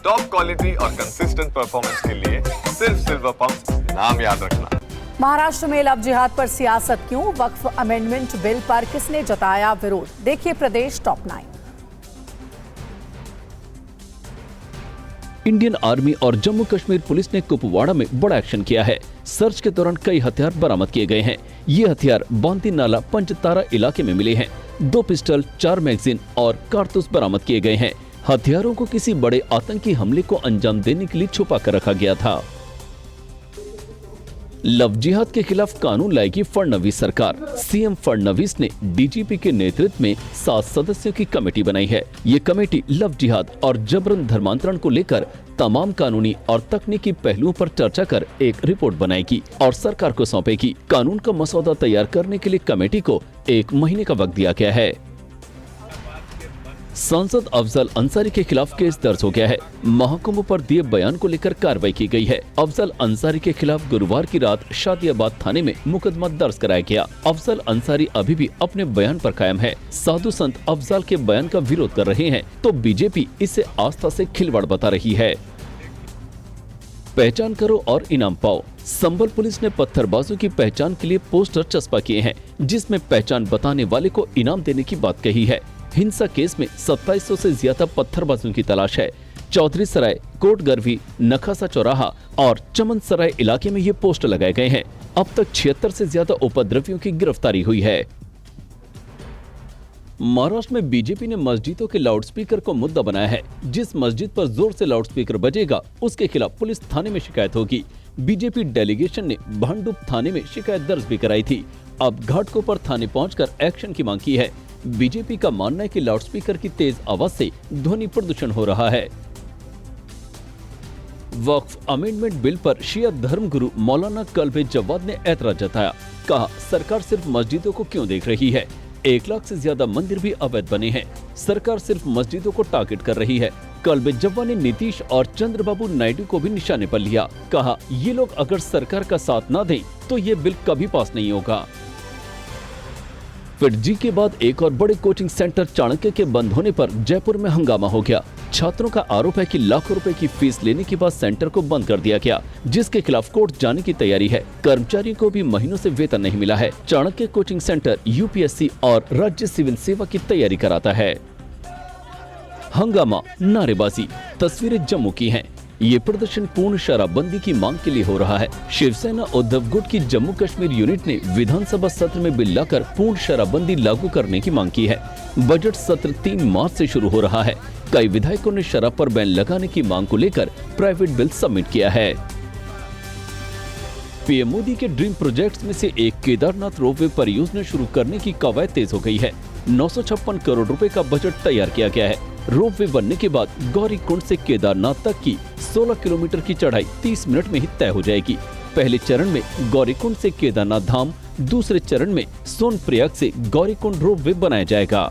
Top quality और consistent performance के लिए सिर्फ सिल्वर पंप नाम याद रखना। महाराष्ट्र में लव जिहाद पर सियासत क्यों? वक्फ अमेंडमेंट बिल पर किसने जताया विरोध? देखिए प्रदेश टॉप 9। इंडियन आर्मी और जम्मू कश्मीर पुलिस ने कुपवाड़ा में बड़ा एक्शन किया है। सर्च के दौरान कई हथियार बरामद किए गए हैं। ये हथियार बांती नाला पंचतारा इलाके में मिले हैं। 2 पिस्टल, 4 मैगजीन और कारतूस बरामद किए गए हैं। हथियारों को किसी बड़े आतंकी हमले को अंजाम देने के लिए छुपा कर रखा गया था। लव जिहाद के खिलाफ कानून लाएगी फडणवीस सरकार। सीएम फडणवीस ने डीजीपी के नेतृत्व में 7 सदस्यों की कमेटी बनाई है। ये कमेटी लव जिहाद और जबरन धर्मांतरण को लेकर तमाम कानूनी और तकनीकी पहलुओं पर चर्चा कर एक रिपोर्ट बनाएगी और सरकार को सौंपेगी। कानून का मसौदा तैयार करने के लिए कमेटी को 1 महीने का वक्त दिया गया है। सांसद अफजल अंसारी के खिलाफ केस दर्ज हो गया है। महाकुंभ पर दिए बयान को लेकर कार्रवाई की गई है। अफजल अंसारी के खिलाफ गुरुवार की रात शादियाबाद थाने में मुकदमा दर्ज कराया गया। अफजल अंसारी अभी भी अपने बयान पर कायम है। साधु संत अफजल के बयान का विरोध कर रहे हैं तो बीजेपी इसे आस्था से खिलवाड़ बता रही है। पहचान करो और इनाम पाओ। संबल पुलिस ने पत्थरबाजों की पहचान के लिए पोस्टर चस्पा किए हैं, जिसमें पहचान बताने वाले को इनाम देने की बात कही है। हिंसा केस में 2700 से ज्यादा पत्थरबाजों की तलाश है। चौधरी सराय, कोटगरवी, नखासा चौराहा और चमन सराय इलाके में ये पोस्टर लगाए गए हैं। अब तक 76 से ज्यादा उपद्रवियों की गिरफ्तारी हुई है। महाराष्ट्र में बीजेपी ने मस्जिदों के लाउडस्पीकर को मुद्दा बनाया है। जिस मस्जिद पर जोर से लाउडस्पीकर बजेगा उसके खिलाफ पुलिस थाने में शिकायत होगी। बीजेपी डेलीगेशन ने भांडुप थाने में शिकायत दर्ज भी कराई थी। अब घाटकोपर थाने पहुंचकर एक्शन की मांग की है। बीजेपी का मानना है कि लाउडस्पीकर की तेज आवाज से ध्वनि प्रदूषण हो रहा है। वक्फ अमेंडमेंट बिल पर शिया धर्मगुरु मौलाना कल्बे जवाद ने ऐतराज जताया। कहा, सरकार सिर्फ मस्जिदों को क्यों देख रही है? 1 लाख से ज्यादा मंदिर भी अवैध बने हैं। सरकार सिर्फ मस्जिदों को टारगेट कर रही है। कल्बे जव्वा ने नीतीश और चंद्रबाबू नायडू को भी निशाने पर लिया। कहा, ये लोग अगर सरकार का साथ न दें तो ये बिल कभी पास नहीं होगा। फिर जी के बाद एक और बड़े कोचिंग सेंटर चाणक्य के बंद होने पर जयपुर में हंगामा हो गया। छात्रों का आरोप है कि लाखों रुपए की फीस लेने के बाद सेंटर को बंद कर दिया गया, जिसके खिलाफ कोर्ट जाने की तैयारी है। कर्मचारियों को भी महीनों से वेतन नहीं मिला है। चाणक्य कोचिंग सेंटर यूपीएससी और राज्य सिविल सेवा की तैयारी कराता है। हंगामा, नारेबाजी, तस्वीरें जम्मू की हैं। ये प्रदर्शन पूर्ण शराबबंदी की मांग के लिए हो रहा है। शिवसेना उद्धव गुट की जम्मू कश्मीर यूनिट ने विधानसभा सत्र में बिल लाकर पूर्ण शराबबंदी लागू करने की मांग की है। बजट सत्र 3 मार्च से शुरू हो रहा है। कई विधायकों ने शराब पर बैन लगाने की मांग को लेकर प्राइवेट बिल सबमिट किया है। पीएम मोदी के ड्रीम प्रोजेक्ट्स में से एक केदारनाथ रोपवे परियोजना शुरू करने की कवायद तेज हो गई है। 956 करोड़ रुपए का बजट तैयार किया गया है। रोपवे बनने के बाद गौरीकुंड से केदारनाथ तक की 16 किलोमीटर की चढ़ाई 30 मिनट में ही तय हो जाएगी। पहले चरण में गौरीकुंड से केदारनाथ धाम, दूसरे चरण में सोनप्रयाग से गौरीकुंड रोपवे बनाया जाएगा।